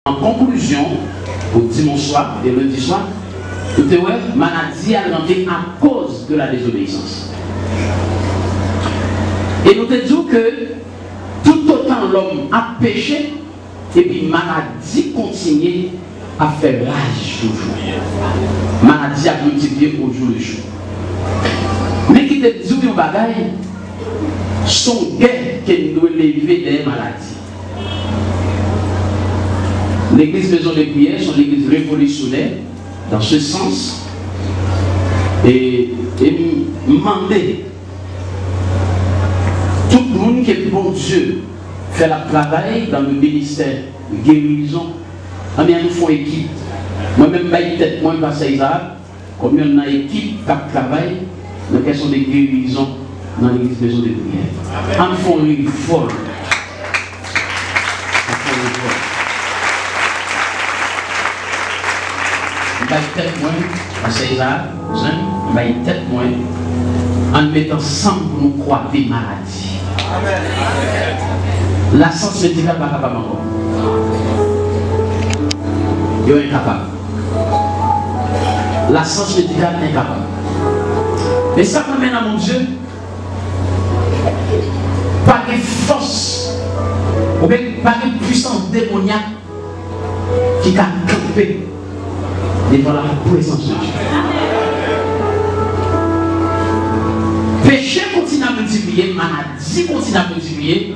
En conclusion, au dimanche soir et lundi soir, tout est vrai, maladie a rentré à cause de la désobéissance. Et nous te disons que tout autant l'homme a péché, et puis maladie continue à faire rage toujours. Maladie a multiplié au jour le jour. Mais qui te dit que bagaille, son guerre qui nous lever des maladies. L'église Maison de Prière, sont l'église révolutionnaire dans ce sens. Et demander tout le monde qui est bon Dieu fait le travail dans le ministère de guérison. Nous faisons équipe. Moi-même, je tête, moi, je passe à comme il y a une équipe qui travaille dans la question de guérison dans l'église Maison de Prière. Nous faisons une folle. Je vais tête moins à César, je vais tête moins en mettant ensemble pour nous croire des maladies. La science médicale n'est pas capable encore. Il est incapable. La science médicale est incapable. Et ça m'amène à mon Dieu. Pas de force, ou bien pas de puissance démoniaque qui a campé devant la présence de Dieu. Péché continue à multiplier, maladie continue à multiplier,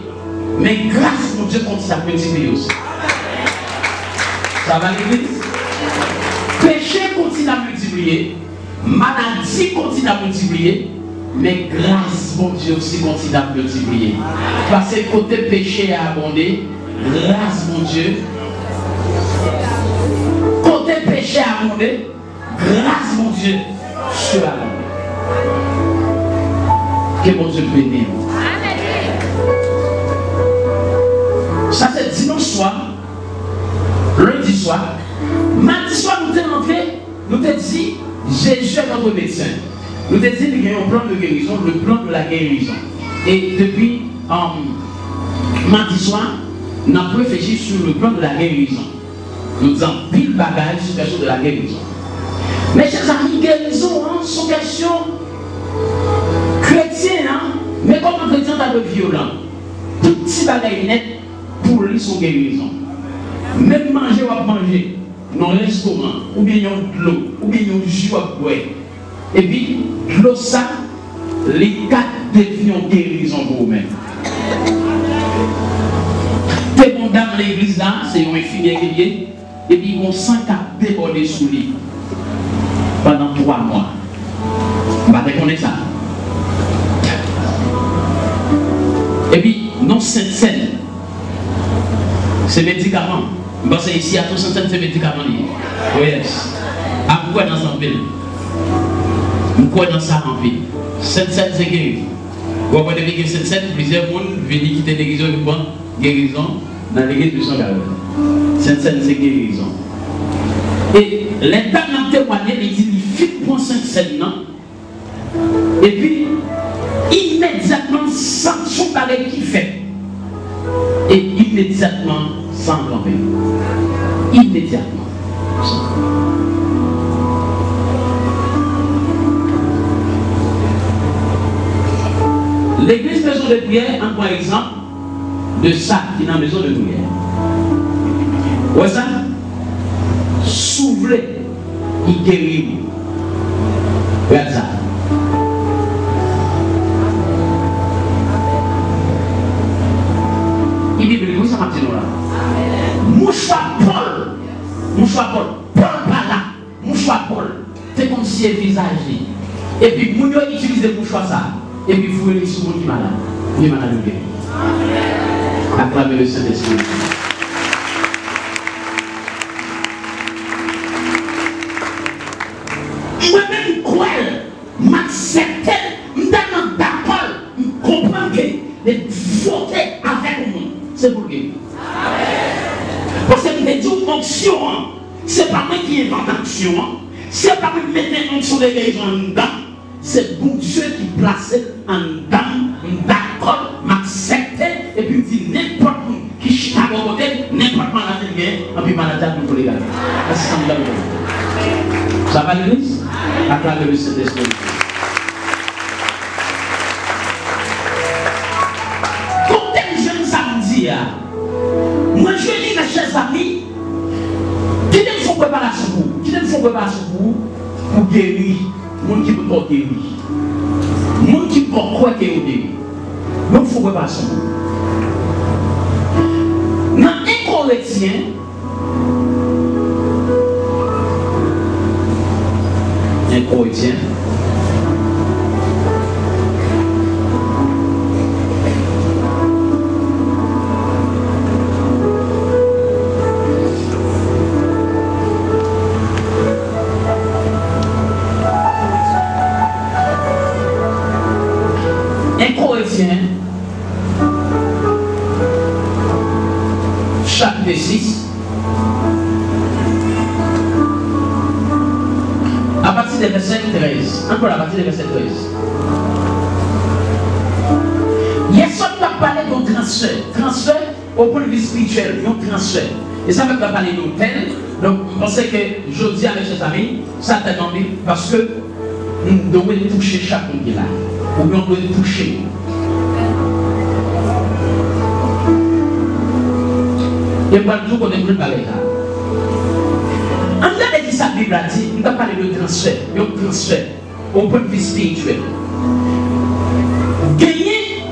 mais grâce à Dieu continue à multiplier aussi. Ça va l'église? Péché continue à multiplier, maladie continue à multiplier, mais grâce mon Dieu aussi continue à multiplier. Parce que côté péché a abondé, grâce mon Dieu. Côté péché a abondé, grâce mon Dieu sur la abondé. Que mon Dieu bénisse. Ça c'est dimanche soir, lundi soir, mardi soir nous t'es rentré, nous t'es dit Jésus est notre médecin. Nous t'es dit qu'il y a un plan de guérison, le plan de la guérison. Et depuis mardi soir, nous avons réfléchi sur le plan de la guérison. Nous avons pile bagage sur la question de la guérison. Mes chers amis, guérison, hein, sont questions chrétiennes, hein, mais comme un chrétien dans le violent, tout petit bagage net pour lui son guérison. Même manger ou manger dans un restaurant, ou bien de l'eau, ou bien un jus à boire. Et puis, l'eau ça, les quatre deviennent guérison pour vous-même. T'es bon dans l'église là, c'est un infirmier qui est, et puis on sent qu'à déborder sous lui pendant 3 mois. On va reconnaître ça. Et puis, non, Sainte-Seine, c'est médicament. Parce que ici, à tout Sainte-Seine, c'est médicament. Oui, à quoi dans un pays? Pourquoi dans ça en ville? Sainte-Seine, c'est guérison. Vous voyez, depuis que Sainte-Seine, plusieurs personnes viennent quitter l'église de guérison dans l'église de Saint-Galère. Sainte-Seine, c'est guérison. Et l'État n'a témoigné, il dit, il fit pour Sainte-Seine, non? Et puis, immédiatement, sans son pareil qui fait. Et immédiatement, sans grand pays. Immédiatement. L'église Maison de Prière, un bon exemple de ça qui est dans la maison de prière. Ouais, ça? S'ouvrir, il guérit. Regarde ça. Il dit, mais ça m'a dit là. Mouchoir Paul, Paul par là, mouchoir Paul, c'est comme si il visage. Et puis, vous utilisez le mouchoir ça. Et puis, vous voyez sur le monde qui est malade. Il est malade de guérir. Acclamez le Saint-Esprit. Moi-même, quoi, m'accepter, m'damande d'accord, comprendre que les voter avec moi, c'est pour guérir. Parce que nous disons onction, c'est pas moi qui invente l'action, c'est pas moi qui mets l'onction de guérison dedans. C'est bon Dieu qui place en dedans, d'accord, m'accepter, et puis dit n'importe qui chita à côté, n'importe maladie qui est, et puis maladie à nous les gars. Ça va l'église? Acclamez le Saint-Esprit. Quand tel jeune samedi, moi je dis mes chers amis, qui ne font préparation pour vous? Qui ne font préparation pour vous? Pour guérir, monde qui peut pas guérir. Monde qui peut croire qu'il est guéri. Donc il faut préparation. Dans un Corinthiens, chapitre 6, à partir du verset 13. Encore à partir du verset 13. Il y a ça qui va parler d'un transfert. Transfert au point de vue spirituel, un transfert. Et ça va parler d'un tel. Donc, je pensais que je dis avec ses amis, ça t'a demandé parce que nous devons toucher chaque monde qui est là. Ou bien on doit toucher. Et pas du tout qu'on est plus parler là. En fait, dit ça, la Bible a dit, on va parler de transfert, de transfert au point de vue spirituel. Gagner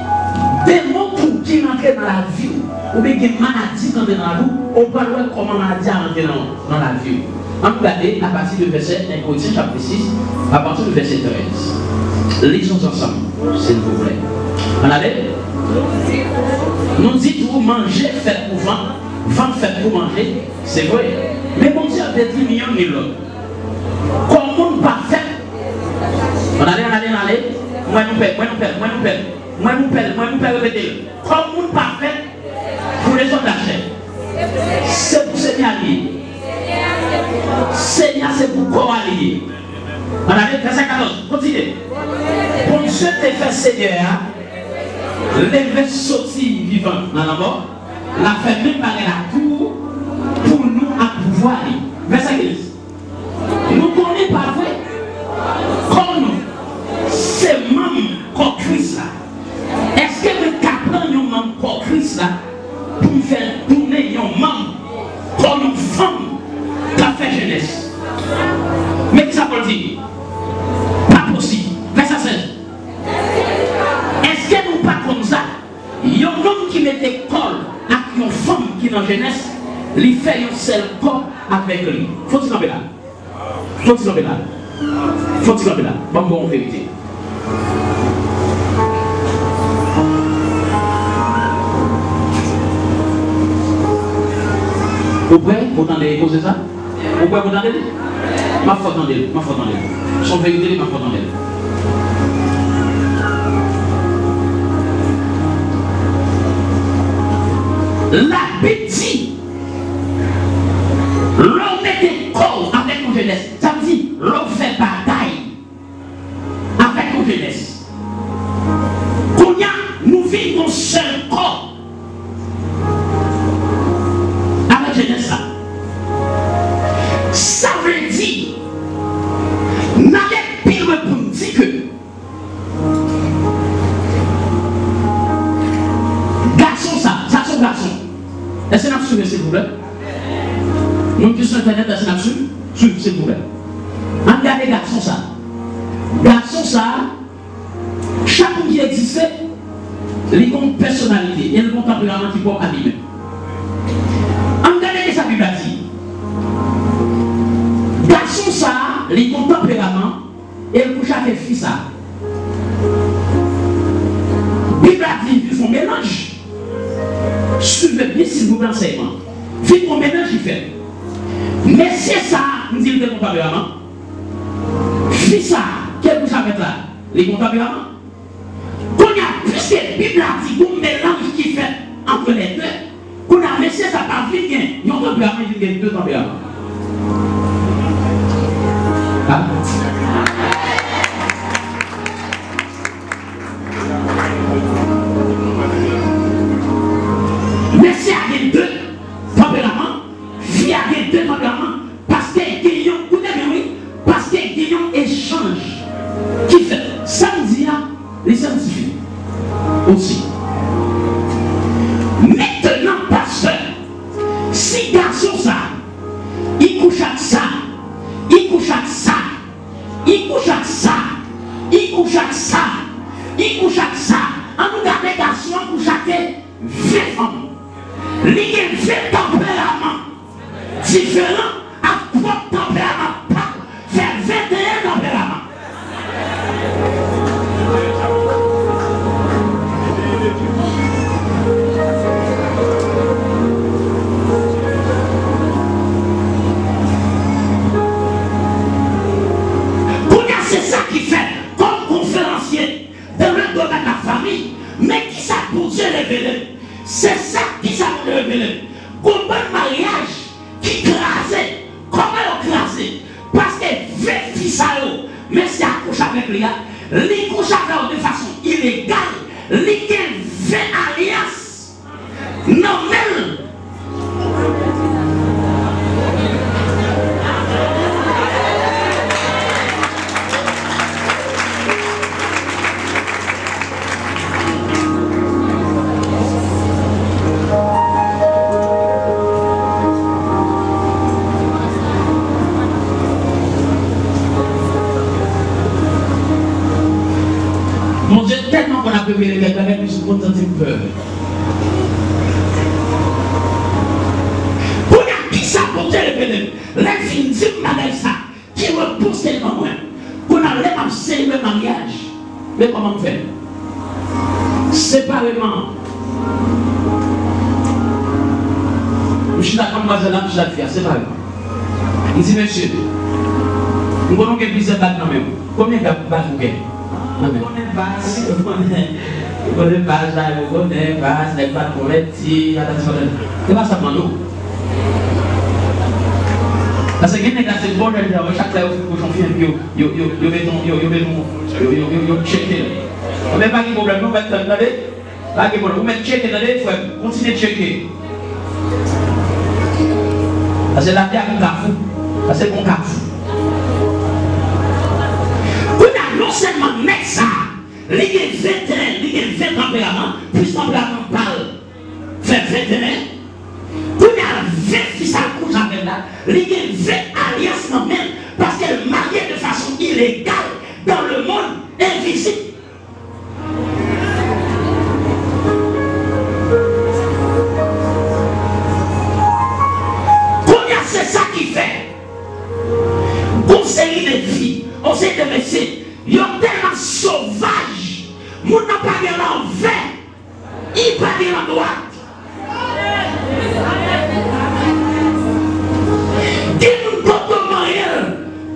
des mots pour qui rentrer dans la vie, ou bien des maladies qui rentrent dans la vie, on peut voir comment la maladie rentre dans la vie. On peut regarder à partir du verset 1 Corinthiens chapitre 6, à partir du verset 13. Lisons ensemble, s'il vous plaît. On allait? Nous dit tout manger, fait pour vendre. Vendre fait pour manger, c'est vrai. Mais bon Dieu a détruit millions de l'autre. Comme monde parfait. On allait. Moi nous pèle, répétez. Comme monde parfait pour les autres achètes. C'est pour Seigneur allié. Seigneur, c'est pour corps allié. On allait, verset 14, continuez. Pour Dieu te fait Seigneur, lever sortir vivant dans la mort. La fait même par la tour pour nous à pouvoir. Verset 15. Nous connaissons pas vrai. Comme nous, c'est même corps Christ là. Est-ce que nous capons nous même corps Christ là pour faire tourner nos membres comme une femme qui a fait jeunesse? Mais qui ça veut dire? Pas possible. Verset 16. Est-ce que nous pas comme ça? Il y a un homme qui mettait col à une femme qui est dans la jeunesse, il fait un seul corps avec lui. Faut-il tomber là? Faut-il tomber là? Faut-il tomber là? Bon, vérité. Vous prêts? Vous entendez poser ça? Vous prêts? Vous entendez? Ma faute entendez. Son vérité, ma faute entendez. La bêtise, l'homme était corps avec nos jeunesse. Ça veut dire, l'homme fait bataille avec nos jeunesse. Quand nous vivons seul corps avec jeunesse. Ça veut dire, n'allez pire pour nous dire que garçon. Est-ce que vous avez suivi, s'il vous plaît? Nous qui sommes sur Internet, est-ce que vous avez suivi, s'il vous plaît? Regardez garçon ça. Garçon ça, chaque qui existe, il a une personnalité, il a un tempérament qui peut animer. Regardez ce que sa Bible a dit. Garçon ça, il a un tempérament, et pour chaque fille ça. La Bible a dit, ils font mélange. Suivez bien s'il vous plaît l'enseignement. Vite mon ménage il fait. Mais c'est ça, nous disons le tempérament. C'est ça, quel que ça fait là? Les tempéraments. Qu'on a plus que la Bible a dit, un mélange qui fait entre les deux. Qu'on a laissé ça par vite, il y a un tempérament, il y a deux tempéraments. Ah. Merci à Dieu. y a dépendamment parce qu'il y a parce qu'il y a un échange qui fait samedi les scientifiques aussi. Maintenant, pasteur, si garçon ça, il couche à ça, il couche à ça, il couche à ça, il couche à ça, il couche à ça, en nous gardant les garçons, couche à des femmes. Il y a un tempérament différent à propre tempérament, pas faire 21 tempéraments. C'est ça qui fait comme conférencier dans le domaine de la famille, mais qui ça pour Dieu révélé. C'est ça qui ça pour révéler. Comment un mariage qui crasait, comment il a crasé? Parce que 20 fils à eux, mais c'est à coucher avec lui, les couche avec eux de façon illégale, les 20 alliances. Non, mais mon Dieu, tellement qu'on a préparé les gars avec nous, je content de peur. Pour qui ça pour Dieu révéler, les filles disent ça, qui repousse tellement moins. Pour nous, les célébrer le mariage. Mais comment on fait? Séparément. Je suis d'accord, mademoiselle, je suis d'accord, séparément. Il dit, monsieur, nous avons quelques bizarres là quand même. Combien de bagues vous avez? On connaît pas, on connaît pas, n'est pas pour les petits, c'est pas ça pour nous. Parce que les gars, c'est bon, chaque fois que j'en fais un peu, ils checker. On n'a pas de problème, on va te demander, pas de problème, on va checker, il faut continuer de checker. Parce que la terre est un cafou, parce que c'est un cafou. Non seulement mettre ça, il y a 20 tempéraments, plus tempérament parle, fait 21. Vous avez 20 fils à couche avec là, il y a 20 alliances dans même, parce qu'elle mariée de façon illégale dans le monde invisible. Combien c'est ça qui fait? Bon série de vie, on sait de messieurs. Ils sont tellement sauvages. Ils n'ont pas bien l'envers. Ils n'ont pas bien la droite. Dis-nous comment il y a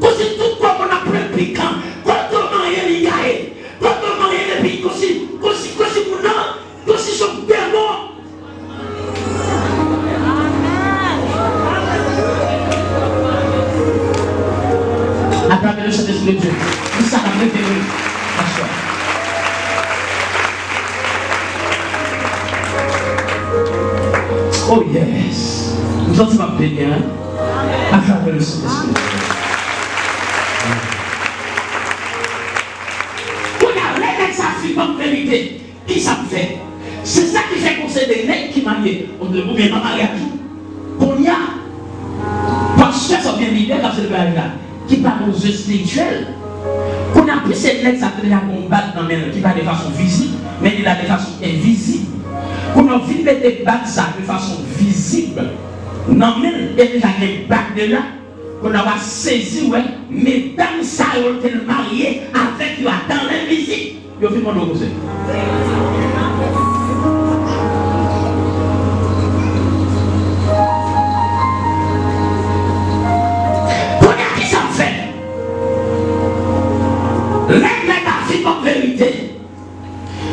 tout comme on a pris piquant. Comment il y a comment il y a comme si sont démons. À travers le Saint-Esprit de Dieu. Ça va me faire oh yes. Nous sommes pas bien à travers le Saint-Esprit. On a l'air de sa fille en vérité. Qui ça me fait? C'est ça qui fait qu'on sait des nègres qui marient. On ne peut bien pas marier. Qu'on y a. Parce que ça vient l'idée quand c'est le mariage qui parle aux yeux spirituels. On a plus cette lettre, ça peut la combattre dans le qui va de façon visible, mais il a de façon invisible. On a vu mettre battre ça de façon visible. Non, mais il y a déjà des bacs de là. On a saisi, ouais, mesdames, ça ont été mariées avec lui dans l'invisible. Il faut qu'on l'oppose. L'être en vérité.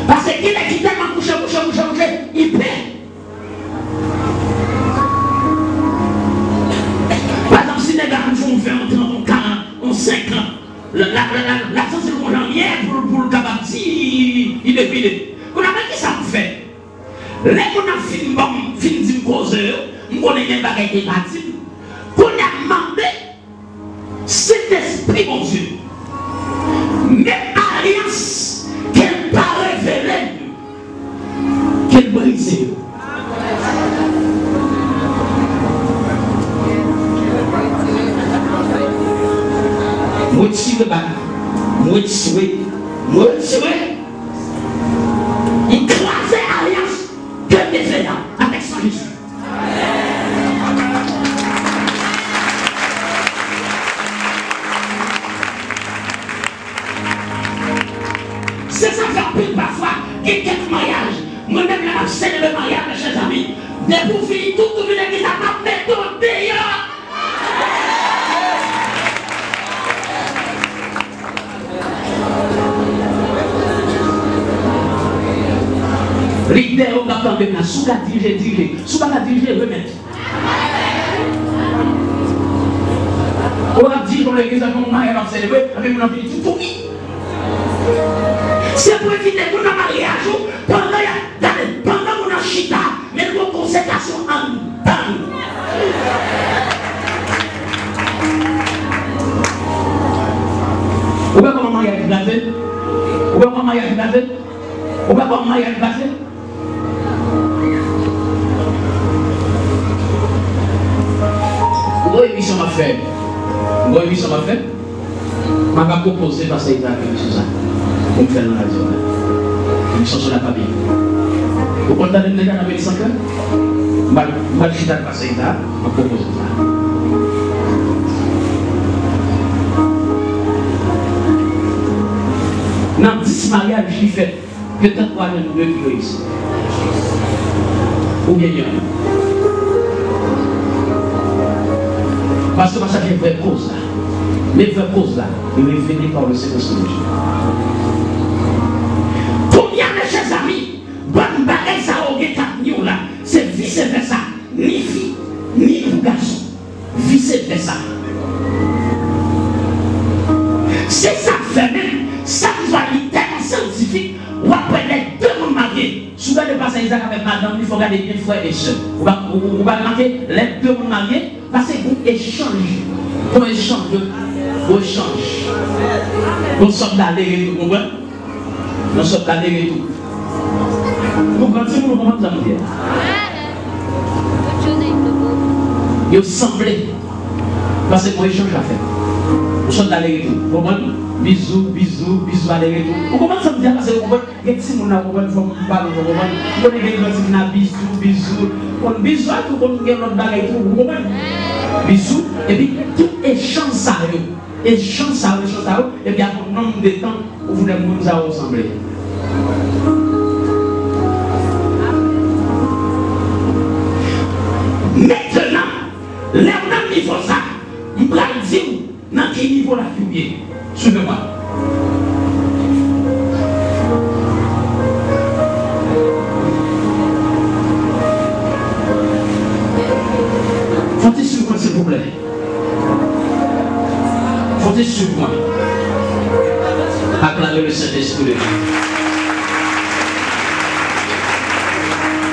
Parce qu'il est tellement couché, il paie. Par exemple, si les gars font 20 ans, 40 ans, 5 ans, la chance de mon janvier pour le cabati, il est vidé. On a dit ça me fait. Les gens ont fini de me causer, on connaît des bagages qui sont esprit mon Dieu. Mais alliance qu'elle pas révélée, qu'elle brise. Moi tirer bas, moi tirer, écraser alliance que des fait avec son Jésus. C'est ça fait pile parfois, quelques mariages. Moi-même, j'ai célébré le mariage de chers amis. Mais pour finir, tout l'église a pas fait tout dehors. L'idée au capteur de la sous la diriger, sous la diriger, remettre. On a dit dans l'église, on va célébrer, avec mon envie tout pourri. C'est pour éviter que mon mariage, pendant mon chita, mais une consécration en temps. Vous voyez comment mariage est basé? Vous voyez comment mariage est basé? Vous voyez comment mariage est basé? Vous voyez l'émission m'a fait. Vous voyez l'émission m'a fait? Je vais proposer parce que c'est ça. Pour me faire dans la radio. L'émission sur la famille. Vous comprenez les gars avec 5 ans? Je vais le faire passer ça. Je vais proposer ça. Dans 10 mariages, j'ai fait peut-être 3 jeunes de ici. Ou bien il y en a. Parce que ça fait une vraie cause là. Les vraies causes là, ils révélées par le Saint-Esprit de Dieu. Combien de chers amis, bonne bagaille ça au guet là, c'est vice-versa. Ni fille, ni garçon. Vice-versa. C'est ça fait même, ça nous a dit tellement scientifique, ou après les deux mondes mariés. Souvent le passage avec madame, il faut regarder bien frères et sœurs. On va remarquer les deux mondes mariés, parce que vous échangez. Pour échanger, vous échangez. Nous sommes d'aller et tout, vous comprenez? Nous sommes d'aller et tout. Vous comprenez comment ça veut dire? Ils semblent. Parce que moi, échange à faire. Nous sommes d'aller et tout. Vous comprenez? Bisous, bisous, bisous, aller et tout. Vous comprenez ça veut dire? Parce que vous comprenez? Si vous n'avez pas de forme, vous parlez, vous comprenez? Vous comprenez? Bisous, bisous. Bisous, vous comprenez? Vous comprenez? Bisous, et puis tout échange ça, échange ça, et puis après un nombre de temps où vous nous avez ressemblé. Maintenant, là où il faut ça, je vais dire dans quel niveau la fille. Suivez-moi. Faut-il suivre moi, s'il vous plaît? Faut-il suivre moi? Acclamez le Saint-Esprit de Dieu.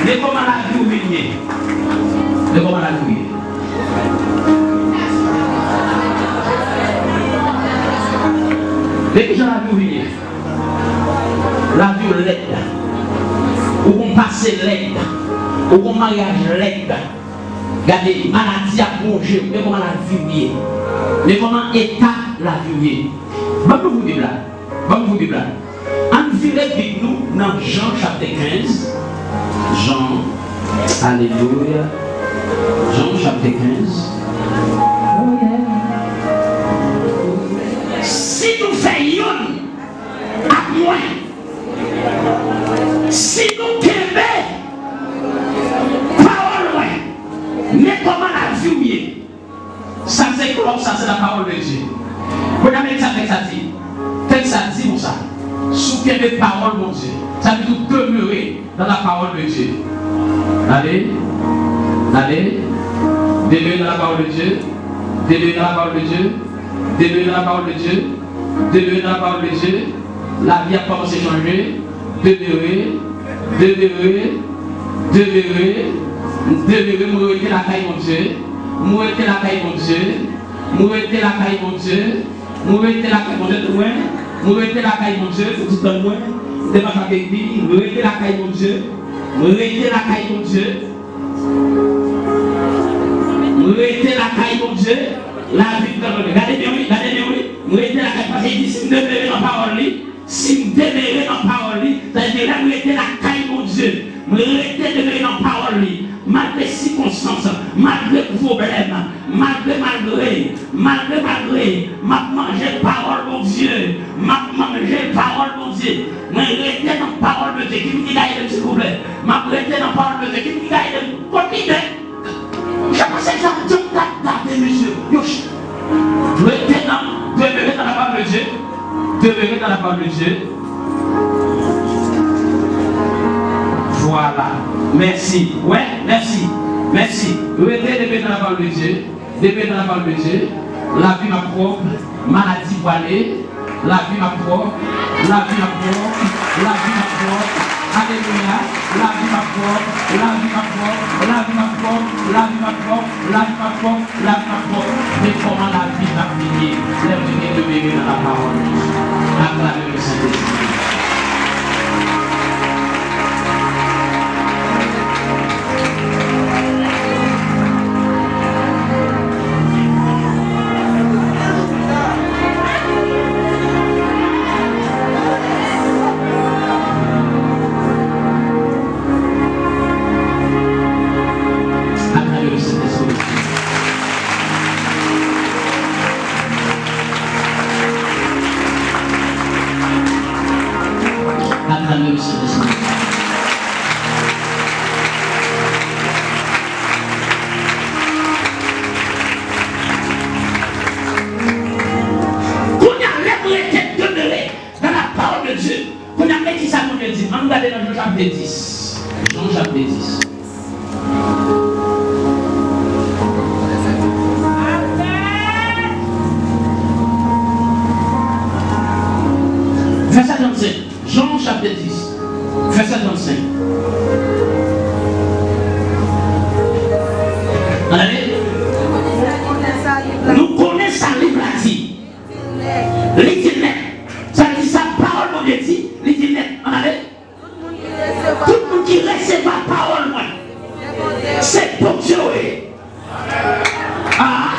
Mais comment la vie ou venir? Mais comment la vie? Depuis que la vie ou venir? La vie ou l'aide? Ou qu'on passe l'aide? Ou qu'on mariage l'aide? Regardez, maladie a plongé, mais comment la vie est? Mais comment état la vie est? Bon, vous dites là. Bon, vous dites là. En viré avec nous dans Jean chapitre 15. Jean, alléluia. Jean chapitre 15. Oh yeah. Si nous faisons à moins, si nous québons, mais comment la vie est? Ça c'est quoi? Ça c'est la parole de Dieu. Vous avez ça, texte dit. Texte dit pour ça. Sous quelle parole de Dieu? Ça veut tout demeurer dans la parole de Dieu. Allez, allez, demeurer dans la parole de Dieu. Demeurer dans la parole de Dieu. Demeurer dans la parole de Dieu. Demeurer dans la parole de Dieu. La vie a commencé à changer. Demeurer, demeurer, demeurer. Devez mourir la caille mon Dieu, mourir la caille mon Dieu, mourir la caille mon Dieu, Mourrez la caille mon Dieu de loin. Mourrez la caille mon Dieu, tout le temps loin. De ma famille, mourrez la caille mon Dieu. Mourrez la caille mon Dieu. Mourrez la caille mon Dieu. La vie de l'homme. Regardez bien, oui. Mourrez la caille parce qu'il dit si vous demeurez dans la parole, si vous demeurez dans la parole, c'est-à-dire là, mourrez la caille mon Dieu. Mourrez demeurez dans la parole. Malgré circonstances, malgré problèmes, malgré, m'a mangé parole mon Dieu, m'a mangé parole mon Dieu, m'a resté dans parole de Dieu, qui me dit d'ailleurs s'il vous plaît, m'a resté dans parole de Dieu, qui me dit d'ailleurs, continue. Je pense que ça me dit d'aller monsieur, restez dans la parole de Dieu, demeurez dans la parole de Dieu. Voilà. Merci. Ouais, merci. Merci. Restez dans la parole de Dieu. Demeurez dans la parole de Dieu. La vie ma propre. Maladie voilée. La vie ma propre. La vie ma propre. La vie ma propre. Alléluia. La vie ma propre. La vie ma propre. La vie ma propre. La vie ma propre. La vie ma propre. La vie ma propre. Mais comment la vie va finir? Lève-toi de demeurer dans la parole. Acclamez le Saint-Esprit. Jean chapitre 10. Verset 35. Jean chapitre 10. Verset 35. Allez. Nous connaissons sa livre là dit. L'itinéraire. Ça dit sa parole, mon Dieu dit. L'itinéraire. Allez. Tout le monde qui recevait la parole, c'est pour Dieu. Ah.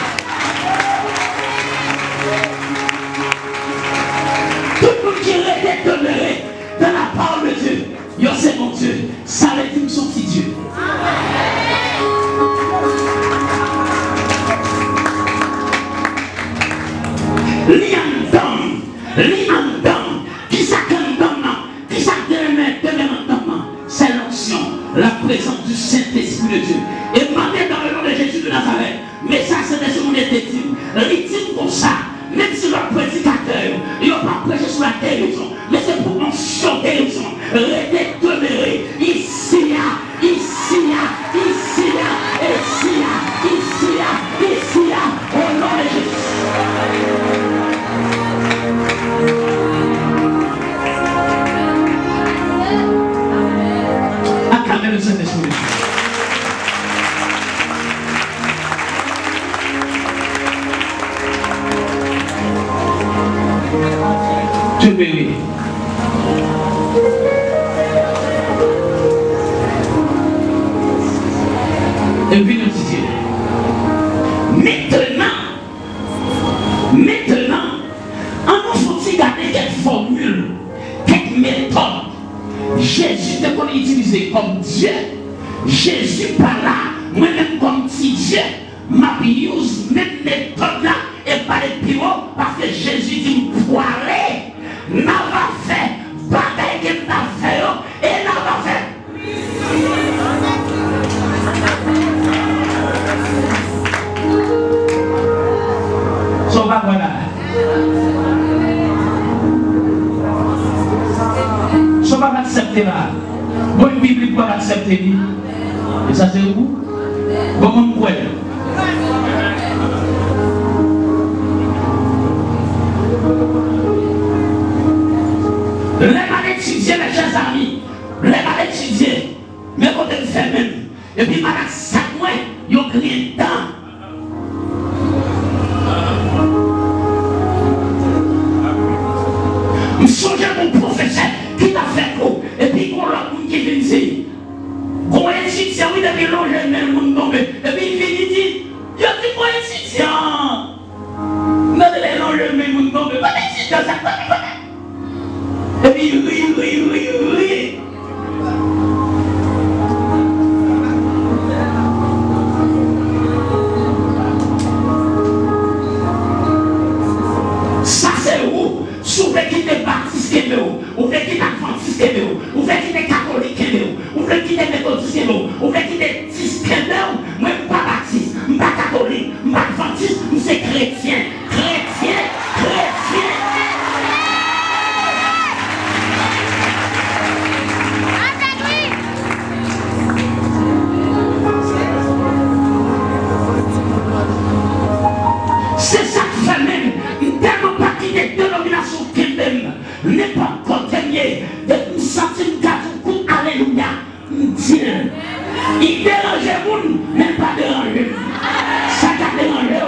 Tout le monde qui était demeuré dans la parole de Dieu, c'est mon Dieu. Ça veut dire son petit Dieu. C'est l'onction, la présence du Saint-Esprit de Dieu. Et demandez dans le nom de Jésus de Nazareth. Mais ça, c'est des gens qui dit pour ça. Même si le prédicateur, il n'a pas prêché sur la guérison, mais c'est pour l'onction guérison. Restez demeurés ici, au nom de Jésus. Acclamez le Saint-Esprit. Dieu béni. Et puis nous disons, maintenant, en nous faut garder quelques formules, quelques méthodes. Jésus te connaît utiliser comme Dieu. Jésus par là, moi-même comme petit Dieu, ma use même méthode là et pas les plus haut parce que Jésus dit poiré, n'a pas fait, bataille qu'il n'a fait et n'a pas fait. So va voilà. So va accepter là. Bonne Bible pour accepter. Et ça c'est où? Comment vous voyez? Les mal étudiés, mes chers amis, les mal étudiés, mais quand ils font même, et puis malade, ça moi, ils ont créé un temps. Je songe mon professeur qui t'a fait quoi. Et puis, on l'a qui vient dire. Quand un étudiant, il a mélangé le monde tombé. Et puis, il vient dire, il y a des bons étudiants. Non, il a mélangé le monde tombé. Pas d'étudiant, ça pas. Et puis, oui. Ça, c'est où? Vous voulez quitter baptiste, vous voulez quitter adventiste, vous voulez quitter catholique, vous voulez quitter méthodiste, vous voulez quitter système, moi je ne suis pas baptiste, je ne suis pas catholique, je ne suis pas adventiste, je suis chrétien. C'est ça qui fait même, tellement pas quitter dénomination qu'il m'aime, n'est pas contaminé, de me sentir un coup, alléluia, Dieu. Il dérange le monde, même pas déranger. Ça t'a dérangé,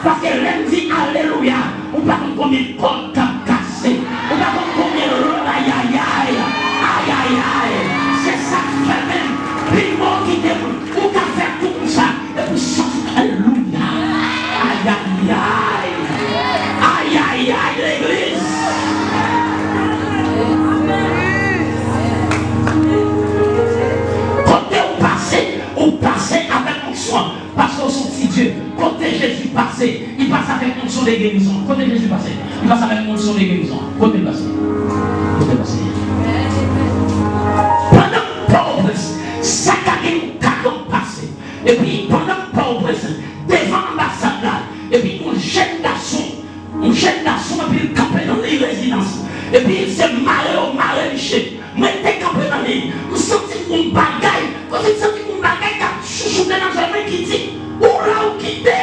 parce que l'homme dit alléluia, on ne peut pas combien de corps cassé, on ne peut pas combien de rôles, aïe. C'est ça qui fait même, puis moi qui dérange, on peut faire tout ça, et puis sentir alléluia. Aïe, l'église. Côté on passait avec onction, parce qu'on son petit Dieu. Côté Jésus passé, il passe avec onction de guérison. Côté Jésus passé, il passe avec onction de guérison. Côté passé. Pendant pauvre, ça a passé. Et puis pendant pauvre, devant l'ambassade là, et puis on jette garçon, et puis il campe dans les résidences. Et puis il s'est marré, liché. Mais t'es campé dans les. Vous sentez qu'on bagaille, vous sentez qu'on bagaille qui a chouchouté dans sa main qui dit, où là où quitter.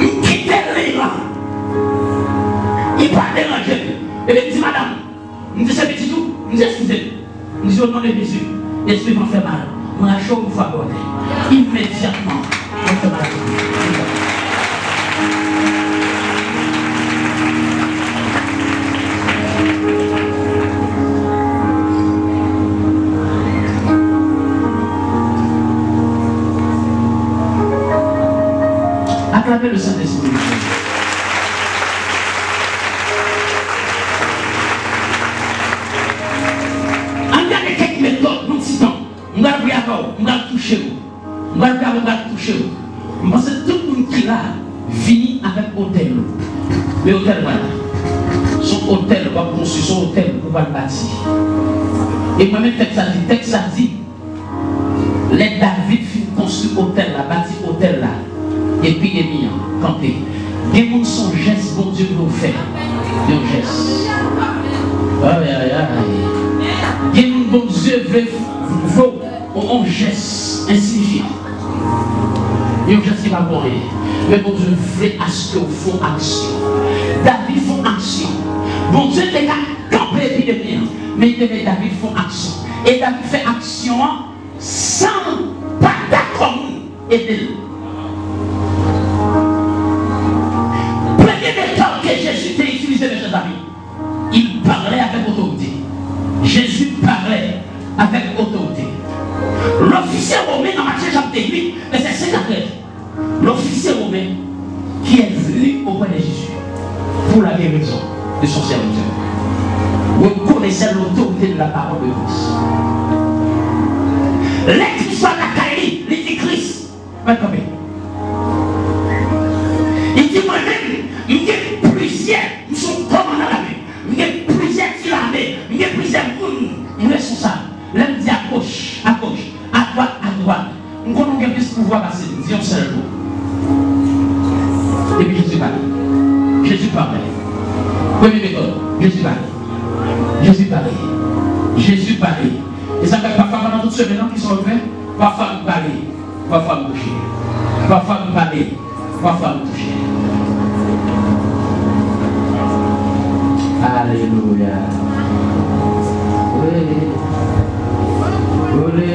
Il quitte les là. Il va déranger. Et bien, il dit, madame, il dit, c'est petit tout, il dit, excusez, il dit, au nom de Jésus, l'esprit m'a fait mal. On a chaud une fois abordé. Immédiatement, on fait mal. Acclamez le Saint-Esprit. On va toucher. Parce que tout le monde qui là vient avec hôtel. Mais hôtel, voilà. Son hôtel, on va construire son hôtel pour le bâtir. Et moi-même, texte ça dit, les David fin construit hôtel là, bâti hôtel là. Et puis, il est mis en campé. Des gens sont gestes, bon Dieu vous faire. Des gestes. Des gens, bon Dieu veut un geste insignifiant. Il y a un geste qui va mourir. Mais bon Dieu veut à ce que vous faites action. David fait action. Bon Dieu était campé épidémie. Mais David fait action. Et David fait action sans pas d'accord aider. Premier méthode que Jésus a utilisé avec David. Il parlait avec autorité. Jésus parlait avec autorité. L'officier romain dans Matthieu chapitre 8, verset 54, l'officier romain qui est venu auprès de Jésus pour la guérison de son serviteur reconnaissait l'autorité de la parole de Christ. Les Christ soit la Kaïli, il dit Christ, il dit moi-même, il y a plusieurs, ils sont commandants dans la main, il y a plusieurs qui l'armée, il y a plusieurs ils sont ça. L'homme dit à gauche, à droite. Nous connaissons plus pouvoir passer, disons seul jour. Et puis Jésus parlait. Première méthode, Jésus parlait. Et ça fait parfois pendant toute semaine qui sont ouverts, parfois nous parler, parfois nous toucher. Parfois nous parler, parfois nous toucher. Alléluia. Oui.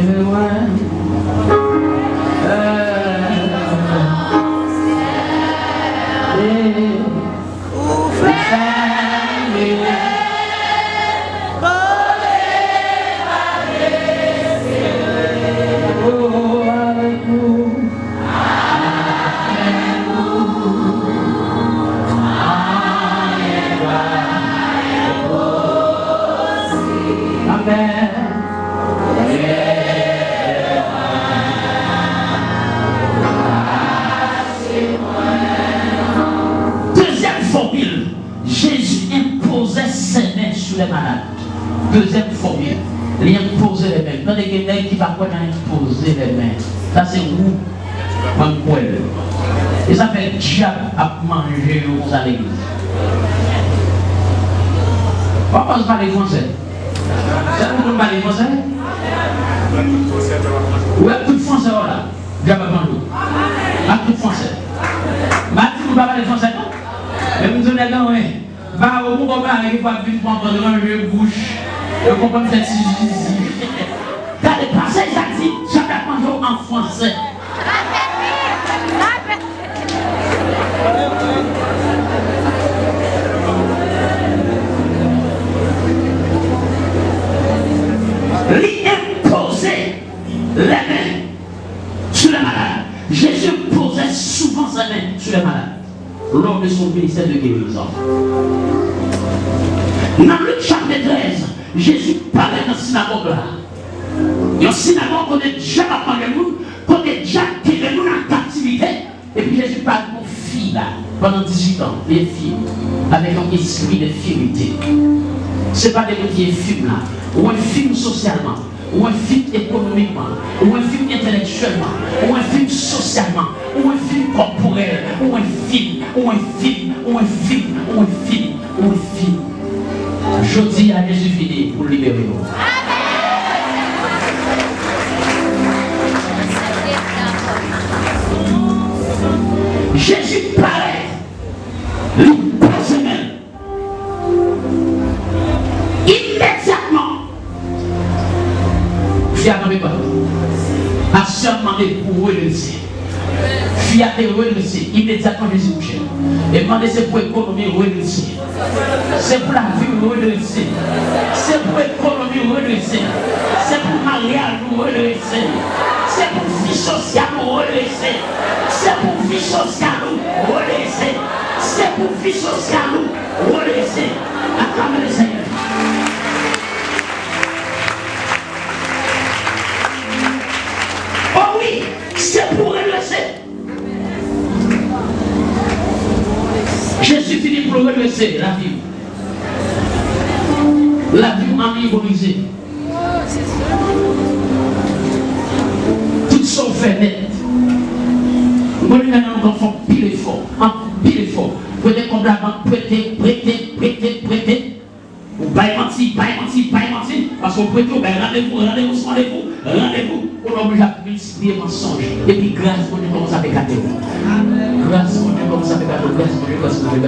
Deuxième formule, Jésus imposait ses mains sur les malades. Deuxième formule, il imposait les mains. Quand les gens qui va imposer les mains, ça c'est où? Et ça fait le diable à manger aux à l'église. Pourquoi on parle français? C'est pour nous parler français? Oui, tout français là. Diable à manger. À tout français. Mais tu ne parles pas français non? Mais vous donnez là, oui. Va au bout, on va arriver à vivre pour manger bouche. Je comprends que c'est si. Quand les passés, ça dit, j'avais mangé en français. Lui imposait les mains sur les malades. Jésus posait souvent ses mains sur les malades lors de son ministère de guérison. Dans Luc chapitre 13, Jésus parlait dans la synagogue là. Il y a une synagogue qu'on est déjà parlé de nous, qu'on est déjà tiré nous en captivité. Et puis Jésus parle pour filles là, pendant 18 ans, les filles, avec un esprit de fierté. Ce n'est pas des petits films là, ou un film socialement, ou un film économiquement, ou un film intellectuellement, ou un film socialement, ou un film corporel, ou un film, ou un film, ou un film, ou un film, ou un film. Je dis à Jésus fini pour libérer nous. Jésus paraît, lui pose même. Immédiatement, je n'avais pas. A demandé pour redresser. Fille a été redressée. Immédiatement, Jésus bougeait. Et demandé c'est pour l'économie redressée. C'est pour la vie redressée. C'est pour l'économie redressée. C'est pour mariage redressé. C'est pour vie sociale redressée. C'est pour vie sociale redressée. C'est pour vie sociale redressée. Acclamez le Seigneur. Oh oui, c'est pour redresser. Jésus finit pour redresser la vie. La vie m'a brisée. Tout sont fait net. Moi, nous avons fait pile effort. Pile effort. Prêtez comme la banque, prêtez. Ou pas mentir. Parce qu'on prête, rendez-vous. On oblige à multiplier mensonges. Et puis, grâce à Dieu, commence à pécater. Grâce à Dieu, commence à pécater. Grâce à Dieu,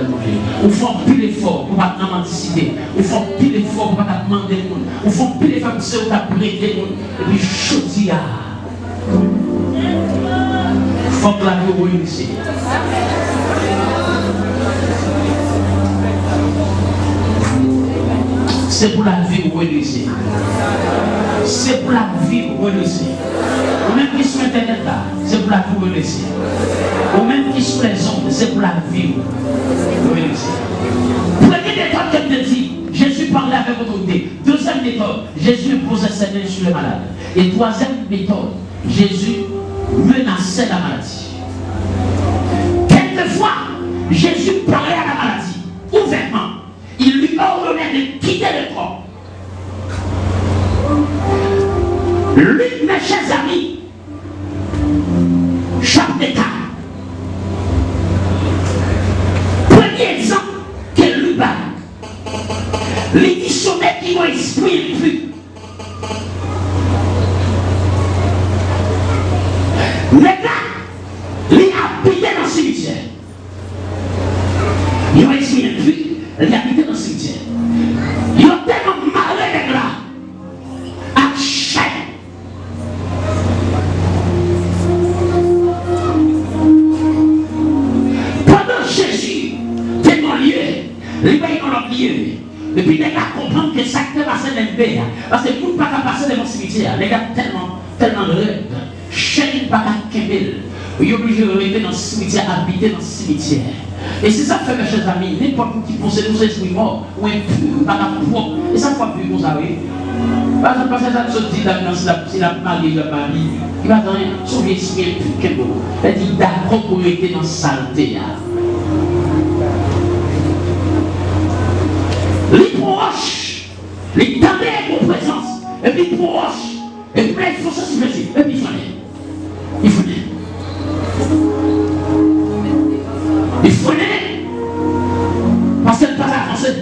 on fait pile effort pour ne pas anticiper. On fait pile effort pour ne pas demander le monde. On fait pile effort pour se prêter le monde. Et puis, choisir. Il faut que la vie réussisse. C'est pour la vie redressée. C'est pour la vie redressée. Ou même qui sur Internet là, c'est pour la vie redressée. Ou même qui sur les ondes, c'est pour la vie redressée. Première méthode que je te dis, Jésus parlait avec autorité. Deuxième méthode, Jésus posait ses mains sur les malades. Et troisième méthode, Jésus menaçait la maladie. Quelquefois, Jésus parlait à la maladie ouvertement. Il lui ordonnait de quitter le corps. Lui, mes chers amis, chapitre 4. Premier exemple qu'elle lui parle. L'édition qui m'a esprit plus. Maintenant, il a habité dans le cimetière. Il m'a esprit plus. Il a habité dans le cimetière. Il a tellement marré avec là. À chaîne. Pendant Jésus, tellement lié, il va y avoir lié. Et puis les gars comprennent que ça qui est passé dans le pays. Parce que vous ne pouvez pas passer dans le cimetière. Les gars tellement raide. Chaîne pas qu'à Kébel. Il est obligé de rester dans le cimetière, habiter dans le cimetière. Et c'est ça fait, mes chers amis, n'importe qui possède nos esprits morts, ou impurs, par la propre. Et ça quoi plus vous savez. Parce que ça se dit dans la mariée de Marie, il va dans son esprit impur. Elle dit d'accord pour être dans la saleté. Les proches, les dernières en présence, et puis proches, et puis il faut ça se faire, et puis il faut il faut parce qu'elle ne pas avancer.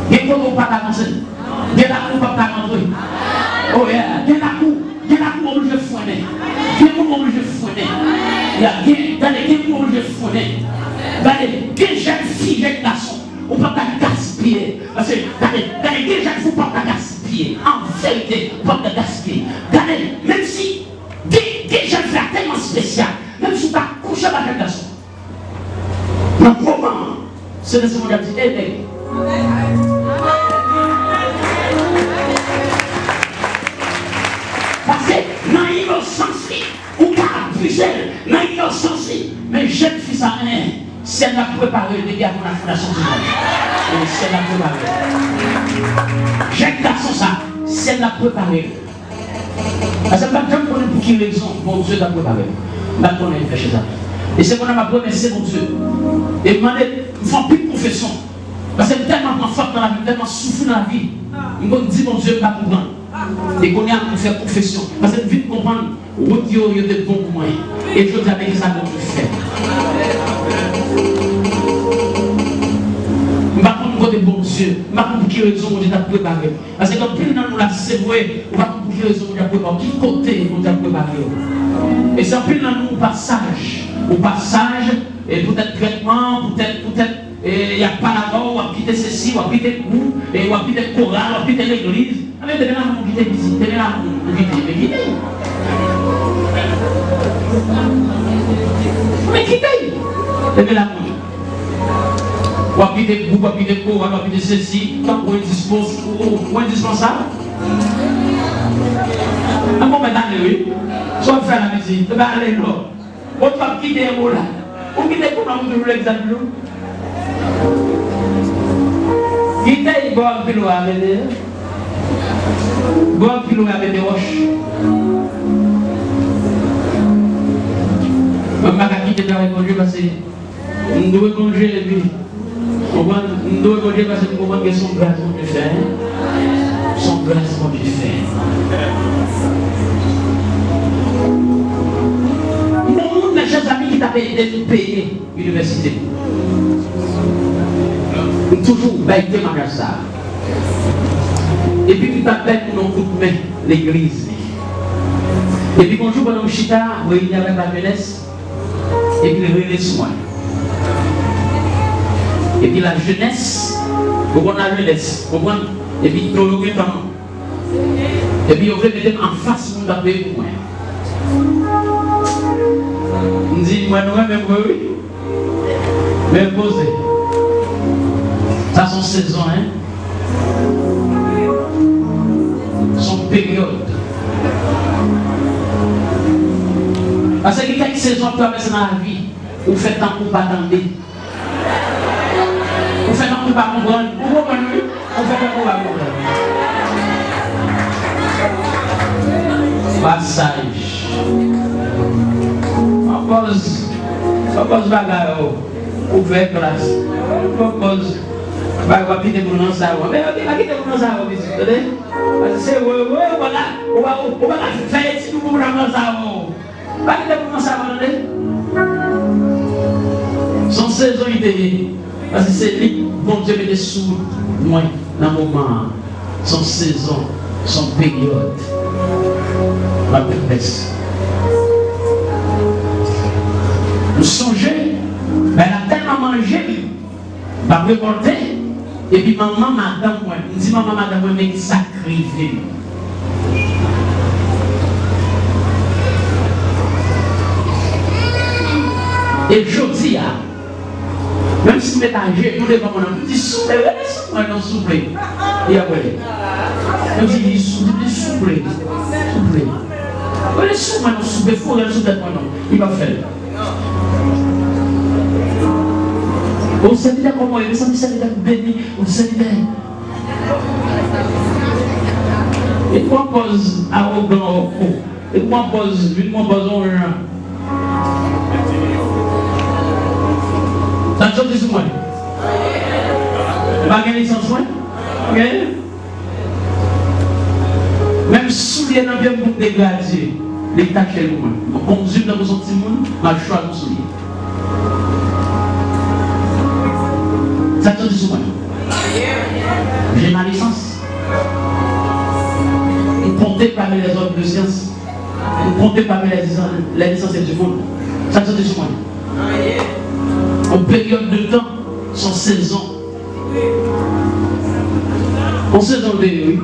Il ne faut pas avancer. Il y a la cour pas avancer. Oh yeah, il y a la cour obligé de fourner. Il y a la cour obligé de fourner. Il y a des cours obligé de fourner. Des jeunes filles, jeunes garçons, on ne peut pas gaspiller. Parce que des jeunes filles, on ne peut pas gaspiller. En vérité, on ne peut pas gaspiller. Même si des jeunes filles tellement spéciales, même si on pas couché avec un garçon. Non, comment? C'est le second qui dit, hé, parce que dans l'innocence, ou pas abusé, dans l'innocence, mais jeune fille, ça, c'est elle a préparé le dégât pour la fondation du monde. C'est elle a préparé. Jeune garçon, ça, c'est elle a préparé. Parce que je ne sais pas pour quelle raison, mon Dieu l'a préparé. Je ne sais pas fait chez ça. Et c'est qu'on a ma remercié mon Dieu. Et demander, il faut plus de confession. Parce que tellement fort dans la vie, tellement souffre dans la vie. Il me dit mon Dieu, je ne pas comprendre. Et qu'on a à faire confession. Parce que vite comprendre, où il y a des bons pour moi. Et je dis avec ça, qu'on peut faire. Je ne vais pas comprendre des bons Dieu. Je ne vais pas comprendre quelle raison on a préparé. Parce que quand plus nous la sévoué, on va comprendre quelle raison on a préparé. Qui côté on a préparé. Et c'est un peu dans nous passage. Au passage, et peut-être traitement, peut-être, il n'y a pas là-bas, ou à quitter ceci, ou à quitter le coup, ou à quitter le choral, ou à quitter l'église. Mais t'es là pour quitter ici, t'es là pour quitter. Mais quittez. T'es là pour. Ou à quitter le coup, ou à quitter le choral, ou à quitter ceci, tant qu'on est indispensable. À mon maintenant, oui, soit faire la musique, tu vas aller là. On va quitter un mot là. On quitte pour nous donner l'exemple. Quitter, il va un pilo avec des. Il va un pilo avec des roches. On va quitter dans les congés parce que nous devons congé et puis. Nous devons congé parce que nous devons que son grâce qu'on peut faire. Son grâce qu'on peut faire. Mes chers amis qui t'avaient payé l'université. Toujours bailler dans ça. Et puis tu t'appelles pour nous coup de main l'église. Et puis bonjour pendant Chita, réunis avec la jeunesse. Et puis les soins. Et puis la jeunesse, vous comprenez la jeunesse, vous comprenez? Et puis tu le temps. Et puis on veut mettre en face mon appel pour moi. On dit, moi, nous, même oui. Mais posez. Ça, son saison, hein. Son période. Parce que quelques saisons peut avoir dans la vie, vous faites tant pour pas attendre. Vous faites tant pour pas comprendre. Vous comprenez? Vous faites tant pour pas comprendre. Passage. Propose bagarre, ouvert classe. Propose bagarre, puis des boulons ça. Mais on dit des boulons ça, c'est voilà, on va faire si nous voulons ça. Pas des boulons ça, son saison idée. Parce que c'est lui, bon Dieu, met des sous loin dans le moment. Son saison, son période. La promesse. Vous songez, elle a tellement mangé, pas récolté, et puis maman, madame, moi, il dit maman, madame, moi, mais sacrifié. Et je dis, même si vous êtes âgé, nous devons vous dire soufflez, soufflez, non soufflez. Et après, nous disons soufflez, soufflez, soufflez. Les soufflez, non soufflez, il faut les souffler, il va faire. Au serviteur comment il est, serviteur béni, au serviteur. Et moi pose arrogant, et moi pose, lui moi pose un gens. Ça te dit sur moi. Pas gagner sans soin. Même soulier dans bien pour dégrader, les tâcher le moins. On zoom dans son petit monde, ma choix de soulier. Ça te dit sur moi. J'ai ma licence. Vous comptez parmi les hommes de science. Vous comptez parmi les licences du monde. Ça te dit sur moi. En période de temps, son saison. En saison de oui.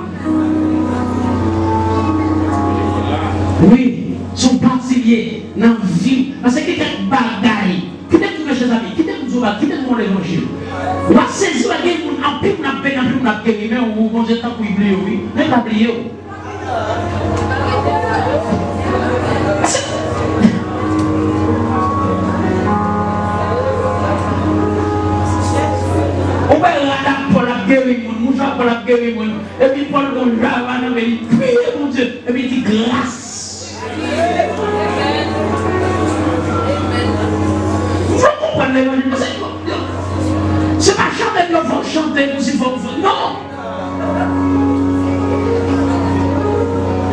Oui, son particulier dans la vie. Parce que quelqu'un bagaille. Qui t'aime tous mes amis, qui t'aime tout qui t'aime mon évangile. On va saisir la guerre, on a pris, on a payé, on a payé, mais on va manger tant pour oublier, oui. Mais pas oublier. On va la pour la guerre, on va pour la guerre, et puis Paul, on va il prie, mon Dieu, et puis il dit grâce. Vous comprenez l'évangile? C'est pas chanter que vous chantez, vous si vous non!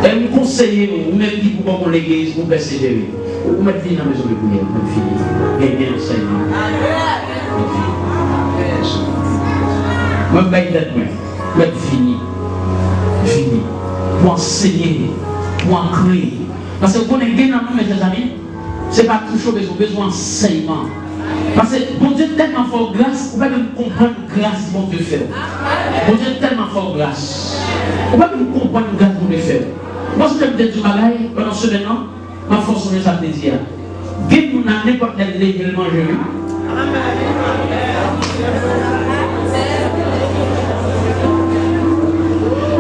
Et vous conseillez, vous mettez pour qu'on l'église, vous persévérez. Vous mettez dans la maison de prière, vous finissez. Et bien enseignement. Moi, je vais être moi. Fini. Fini. Pour enseigner, pour en créer. Parce que vous connaissez dans nous, mes amis, ce n'est pas toujours besoin d'enseignement. Parce que bon Dieu tellement fort grâce, vous pouvez même comprendre grâce que bon Dieu fait. Bon Dieu tellement fort grâce. Vous pouvez même comprendre grâce que bon Dieu fait. Moi, si je me dis du bagaille, pendant ce moment, ma force est ça me dire. Guide-nous dans n'importe quel événement manger.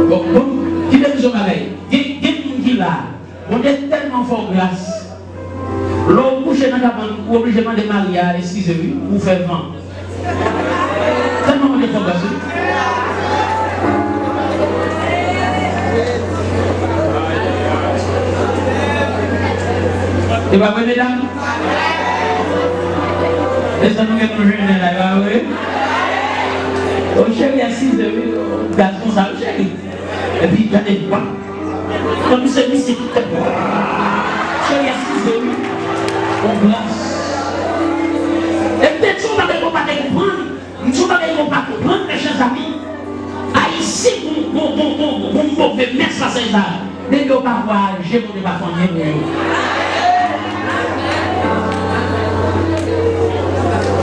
Bon, qui est du bagaille? Guide-nous qui là. Bon Dieu tellement fort grâce. L'homme couché dans la cabane, ou obligé de marier, excusez-moi, ou faire vent. Tellement on est fort grâce. Et bien, oui, mesdames? Est-ce que nous avons une là, oui? Oh, chérie, assise, garçon, ça, chérie. Et puis, regardez, quoi? Comme c'est mystique. Chérie, assise, oui. On grâce. Et peut-être que nous ne pas comprendre. Nous ne pas comprendre, mes chers amis. Haïti, mon mauvais messe à César. Ne doit pas voir, j'ai mon débat pour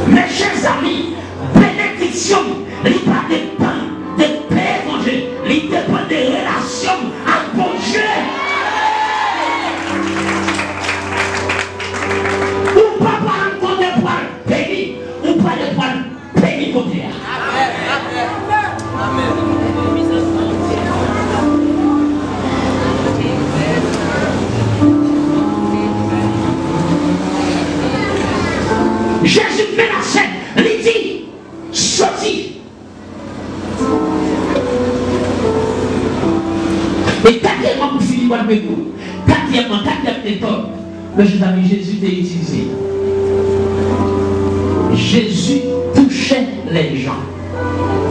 mes chers amis, bénédiction, il n'y a pas de pain, de paix, mon Dieu. Il dépend des relations avec mon Dieu. Ou pas par des poils bénis, ou pas des poils bénis pour Dieu. Amen. Jésus met la scène, il dit, sorti. Et quatrièmement, pour finir avec vous, quatrième méthode, le Jésus t'a utilisé. Jésus touchait les gens.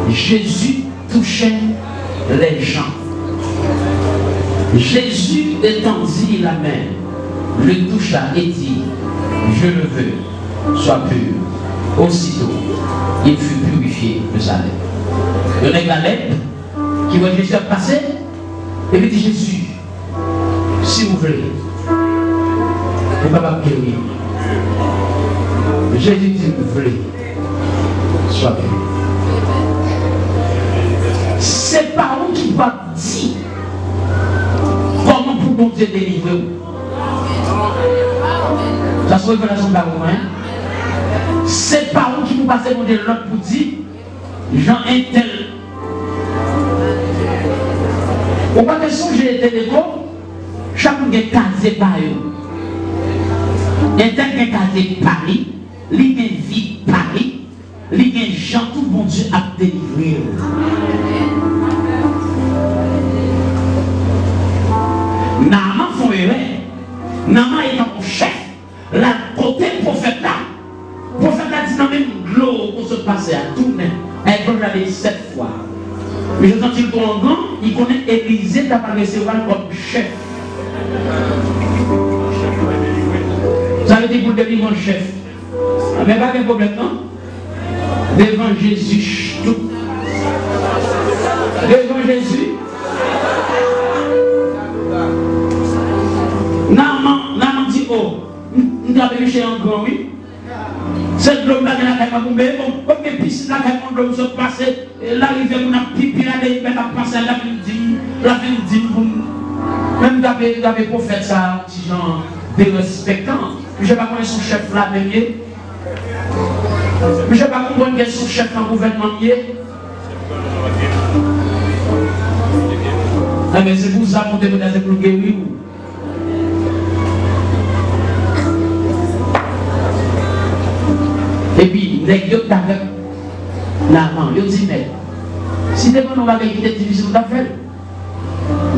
Jésus touchait les gens. Jésus étendit la main, le toucha et dit, je le veux. Soit pur. Aussitôt, il fut purifié de sa lèpre. Il y a la lèpre qui voit Jésus passer et lui dit Jésus, si vous voulez, vous ne pouvez pas guérir. Jésus dit vous voulez, soit pur. C'est par où qui va dire comment pour bon Dieu délivrer. Ça se révélation par vous, hein? C'est par où qui nous passe mon Dieu l'autre pour dire Jean un tel. Au pas de songer de l'égo, chacun a casé par eux. Un tel qui a casé Paris, il a vie Paris, il Naaman font erreur. Naaman est un chef. La côté prophète là. Prophète a dit dans même l'eau pour se passer à tourner. Elle peut regarder 7 fois. Mais je sens qu'il grand, il connaît Élisée qui a pas recevoir comme chef. Ça veut dire pour devenir un chef. Mais pas de problème, non? Devant Jésus, tout. Devant Jésus. Naaman dit, oh, nous avons chez un grand, oui. Cette l'homme là, il a fait comme une piscine là, quand l'homme se passe, l'arrivée, on a pipi là, il a passé la fin dit, même d'après prophète, ça, petit genre de respectant. Je ne sais pas comment son chef là, même. Je ne sais pas comment est son chef dans le gouvernement. Mais c'est pour ça qu'on te met pour guérir. Et puis, les gens qui avec Naaman, ils disent, mais si des gens ont été difficiles à faire,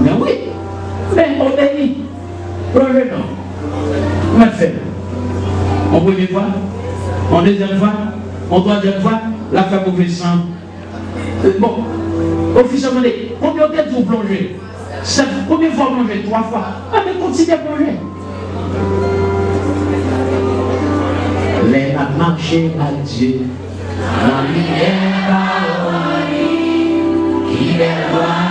mais oui, mais on bénit. Projet non. On va faire. En première fois, en deuxième fois, en troisième fois, la femme professeur. Bon, officiellement, combien de temps vous plongez? Combien de fois plongez? 3 fois. Ah, mais continuez à plonger. Les a marché à Dieu. La lumière qui est loin,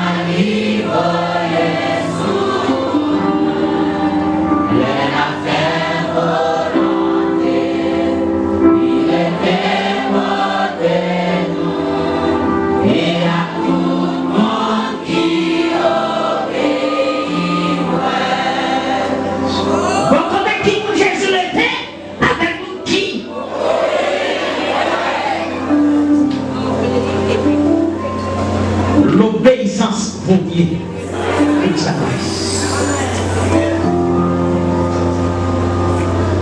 l'obéissance premier.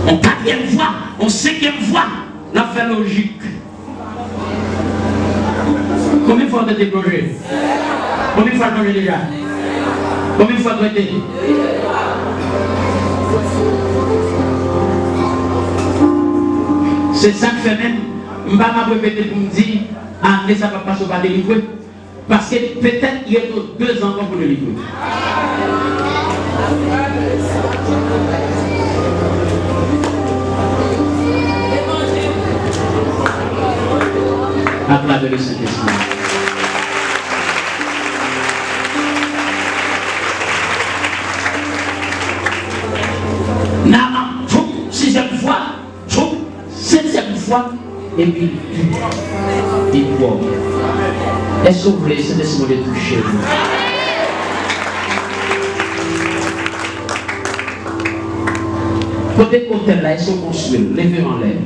En 4e fois, en 5e fois, la fait logique. Combien de fois tu as été plongé? Combien de fois tu as plongé déjà? Combien de fois tu as été? C'est ça que fait même, je ne vais pas répéter pour me dire, ah, mais ça ne va pas se faire délivrer. Parce que peut-être il y a 2 ans pour le livrer. Acclamez le Saint-Esprit. Naaman, 6e fois, 7e fois, et puis il boit. Est-ce que vous voulez ce laissez-moi les toucher? Côté hôtel là, est-ce qu'on construit? Levez en l'air.